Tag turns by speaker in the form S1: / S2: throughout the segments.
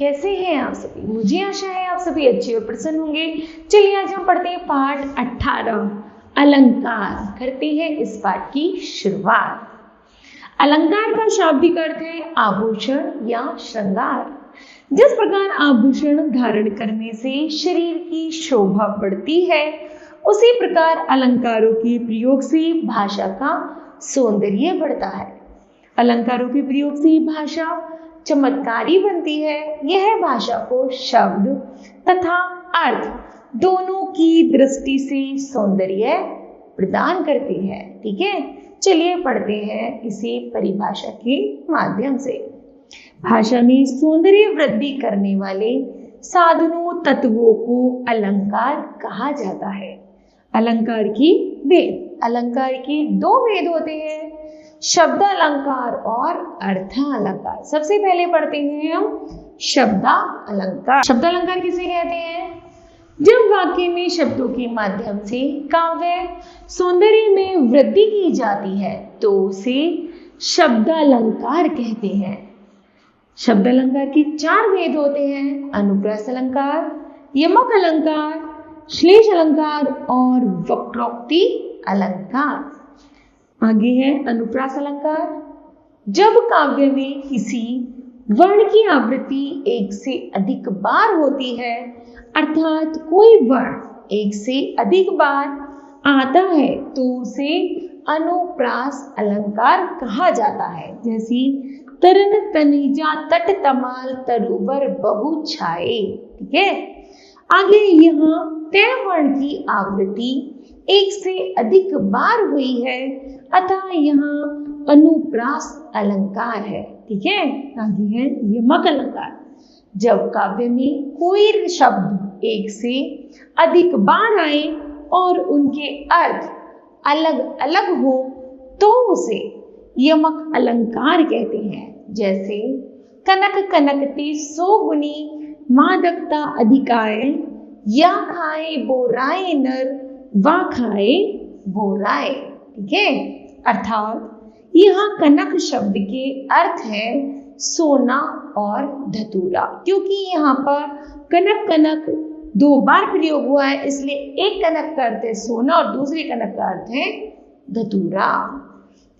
S1: कैसे हैं आप सभी? मुझे आशा है आप सभी अच्छे और प्रसन्न होंगे। चलिए आज हम पढ़ते हैं पाठ 18 अलंकार। करते हैं इस पाठ की शुरुआत। अलंकार का शाब्दिक अर्थ है आभूषण या श्रृंगार। जिस प्रकार आभूषण धारण करने से शरीर की शोभा बढ़ती है, उसी प्रकार अलंकारों के प्रयोग से भाषा का सौंदर्य बढ़ता है। अलंकारों के प्रयोग से भाषा चमत्कारी बनती है। यह भाषा को शब्द तथा अर्थ दोनों की दृष्टि से सौंदर्य प्रदान करती है। ठीक है, चलिए पढ़ते हैं इसे परिभाषा के माध्यम से। भाषा में सौंदर्य वृद्धि करने वाले साधनों तत्वों को अलंकार कहा जाता है। अलंकार की भेद। अलंकार के दो भेद होते हैं, शब्द अलंकार और अर्थ अलंकार। सबसे पहले पढ़ते हैं हम शब्द अलंकार। शब्द अलंकार किसे कहते हैं? जब वाक्य में शब्दों के माध्यम से काव्य सौंदर्य में वृद्धि की जाती है तो उसे शब्द अलंकार कहते हैं। शब्द अलंकार के 4 भेद होते हैं, अनुप्रास अलंकार, यमक अलंकार, श्लेष अलंकार और वक्रोक्ति अलंकार। आगे है अनुप्रास अलंकार। जब काव्य में किसी वर्ण की आवृत्ति एक से अधिक बार होती है, अर्थात कोई वर्ण एक से अधिक बार आता है, तो उसे अनुप्रास अलंकार कहा जाता है। जैसे तरन तनिजा तट तमाल तरुबर बहु छाए। ठीक है, आगे यहाँ तय वर्ण की आवृत्ति एक से अधिक बार हुई है, अतः यहाँ अनुप्रास अलंकार है। ठीक है, आगे है यमक अलंकार। जब काव्य में कोई शब्द एक से अधिक बार आए और उनके अर्थ अलग अलग हो, तो उसे यमक अलंकार कहते हैं। जैसे कनक कनकते सो गुनी मादकता अधिकाय, या खाए बोराए नर वा खाए बोराए। ठीक है, अर्थात यहाँ कनक शब्द के अर्थ है सोना और धतूरा। क्योंकि यहाँ पर कनक कनक 2 बार प्रयोग हुआ है, इसलिए एक कनक का अर्थ है सोना और दूसरे कनक का अर्थ है धतूरा।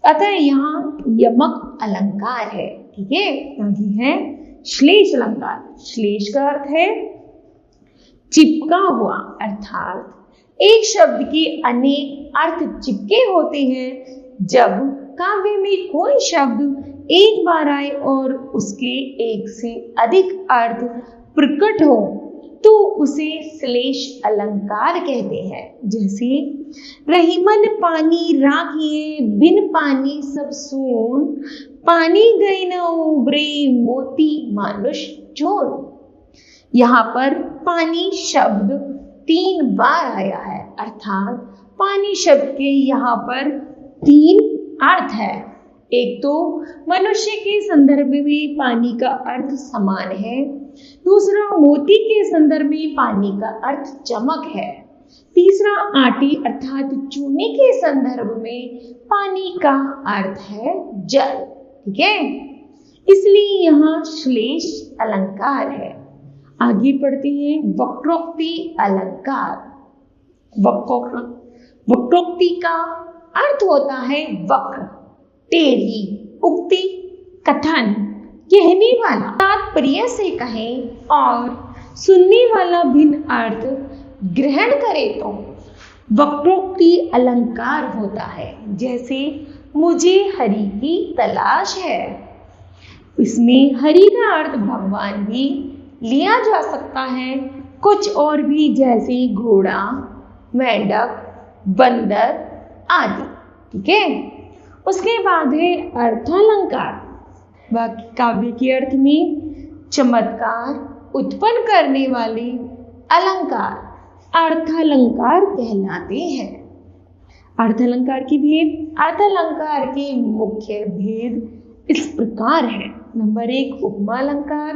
S1: अतः यहाँ यमक अलंकार है। ठीक है, आगे है श्लेष अलंकार। श्लेष का अर्थ है चिपका हुआ, अर्थात एक शब्द के अनेक अर्थ चिपके होते हैं। जब काव्य में कोई शब्द एक बार आए और उसके एक से अधिक अर्थ प्रकट हो, तो उसे श्लेष अलंकार कहते हैं। जैसे रहीमन पानी राखिए बिन पानी सब सून, पानी गई न उबरे मोती मानुष चोर। यहाँ पर पानी शब्द 3 बार आया है, अर्थात पानी शब्द के यहाँ पर 3 अर्थ है। एक तो मनुष्य के संदर्भ में पानी का अर्थ समान है, दूसरा मोती के संदर्भ में पानी का अर्थ चमक है, तीसरा आटे अर्थात चूने के संदर्भ में पानी का अर्थ है जल। ठीक है, इसलिए यहाँ श्लेष अलंकार है। आगे पढ़ते हैं वक्रोक्ति अलंकार। वक्रोक्ति का अर्थ होता है वक्र, टेढ़ी, उक्ति, कथन, कहने वाला तात्पर्य से कहे और सुनने वाला भिन्न अर्थ ग्रहण करे तो वक्रोक्ति अलंकार होता है। जैसे मुझे हरि की तलाश है, इसमें हरि का अर्थ भगवान भी लिया जा सकता है, कुछ और भी, जैसे घोड़ा, मेंढक, बंदर आदि। ठीक है, उसके बाद है अर्थालंकार। काव्य के अर्थ में चमत्कार उत्पन्न करने वाले अलंकार अर्थालंकार कहलाते हैं। अर्थालंकार की भेद। अर्थालंकार के मुख्य भेद इस प्रकार है। नंबर 1 उपमा अलंकार,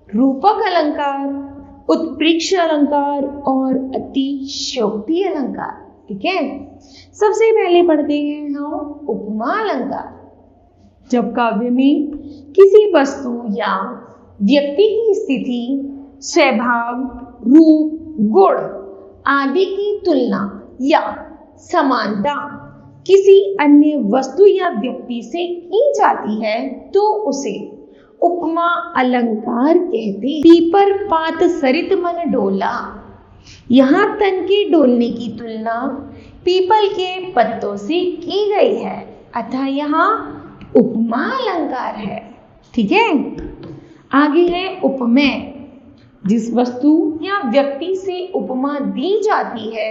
S1: रूपक अलंकार, उत्प्रेक्ष अलंकार और अतिशयोक्ति अलंकार। ठीक है, सबसे पहले पढ़ते हैं हम उपमा अलंकार। जब काव्य में किसी वस्तु या व्यक्ति की स्थिति, स्वभाव, रूप, गुण आदि की तुलना या समानता किसी अन्य वस्तु या व्यक्ति से की जाती है तो उसे उपमा अलंकार कहते हैं। पीपर पात सरित मन डोला, यहाँ तन के डोलने की तुलना पीपल के पत्तों से की गई है, अतः यहाँ उपमा अलंकार है। ठीक है, आगे है उपमेय। जिस वस्तु या व्यक्ति से उपमा दी जाती है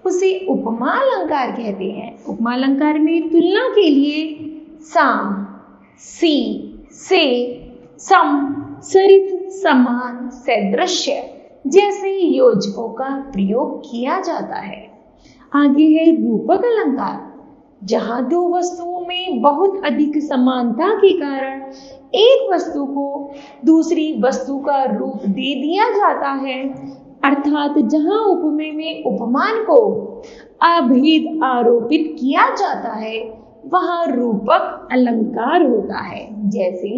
S1: उसे उपमा अलंकार कहते हैं। उपमा अलंकार में तुलना के लिए साम, सी, से, सम, सरित, समान, सदृश्य जैसे योजकों का प्रयोग किया जाता है। आगे है रूपक अलंकार। जहाँ दो वस्तुओं में बहुत अधिक समानता के कारण एक वस्तु को दूसरी वस्तु का रूप दे दिया जाता है, अर्थात जहाँ उपमेय में उपमान को अभेद आरोपित किया जाता है वहाँ रूपक अलंकार होता है। जैसे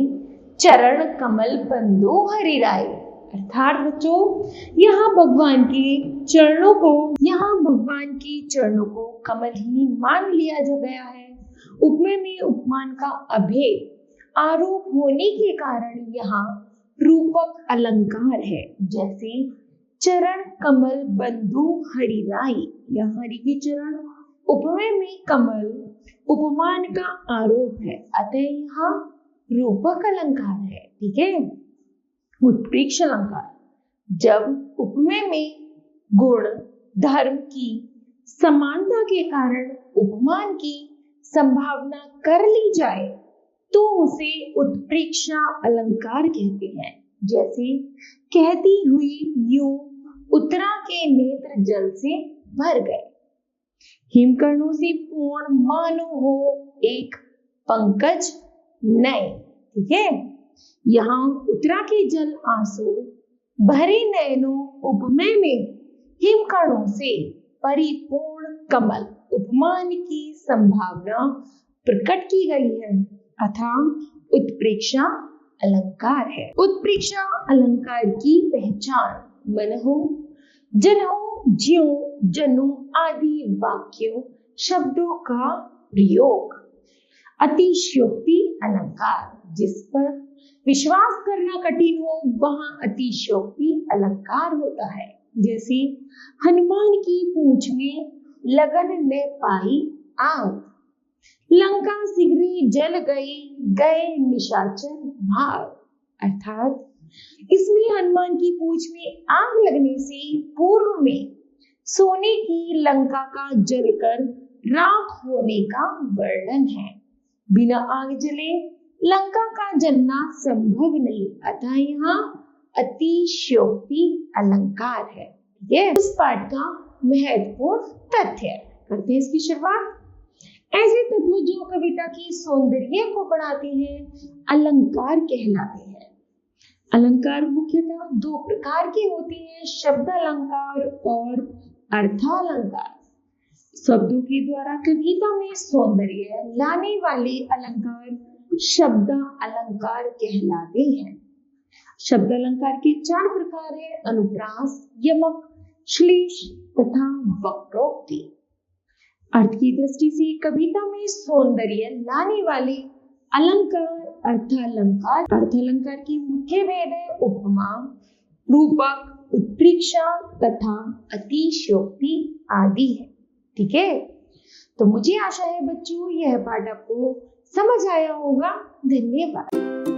S1: चरण कमल बंदो हरिराय, अर्थात बच्चों यहाँ भगवान के चरणों को कमल ही मान लिया जा गया है। उपमेय में उपमान का अभेद आरोप होने के कारण यहाँ रूपक अलंकार है। जैसे चरण कमल बंधु हरिराय, यह हरि के चरण, उपमेय में कमल उपमान का आरोप है, अतः यहाँ रूपक अलंकार है। ठीक है, उत्प्रेक्ष अलंकार। जब उपमेय में गुण धर्म की समानता के कारण उपमान की संभावना कर ली जाए तो उसे उत्प्रेक्षा अलंकार कहते हैं। जैसे कहती हुई यूं उत्तरा के नेत्र जल से भर गए, हिमकर्णों से पूर्ण मानो हो एक पंकज नए। ठीक है, यहाँ उत्तरा के जल आंसू भरे नयनों उपमेय में हिमकणों से परिपूर्ण कमल उपमान की संभावना प्रकट की गई है, अतः उत्प्रेक्षा अलंकार है। उत्प्रेक्षा अलंकार की पहचान मनहु, जनहु, ज्यों, जनु आदि वाक्यों शब्दों का प्रयोग। अतिशयोक्ति अलंकार। जिस पर विश्वास करना कठिन हो वहां अतिशयोक्ति अलंकार होता है। जैसे हनुमान की पूंछ में लगन न पाई आग, लंका शीघ्र जल गई, गए निशाचर भाग। अर्थात इसमें हनुमान की पूंछ में आग लगने से पूर्व में सोने की लंका का जलकर राख होने का वर्णन है। बिना आग जले लंका का जलना संभव नहीं, अतः यहाँ अतिशयोक्ति अलंकार है। ये इस पाठ का महत्वपूर्ण तथ्य। करते हैं इसकी शुरुआत। ऐसे तत्व जो कविता की सौंदर्य को बढ़ाते हैं अलंकार कहलाते हैं। अलंकार मुख्यतः दो प्रकार के होते हैं, शब्द अलंकार और अर्थालंकार। शब्दों के द्वारा कविता में सौंदर्य लाने वाले अलंकार शब्द अलंकार कहलाते हैं। शब्द अलंकार के चार प्रकार हैं, अनुप्रास, यमक, श्लेष तथा वक्रोक्ति। अर्थ की दृष्टि से कविता में सौंदर्य लाने वाले अलंकार अर्थालंकार। अर्थालंकार की मुख्य भेद है उपमा, रूपक, उत्प्रेक्षा तथा अतिशयोक्ति आदि है। ठीक है, तो मुझे आशा है बच्चों यह पाठ आपको समझ आया होगा। धन्यवाद।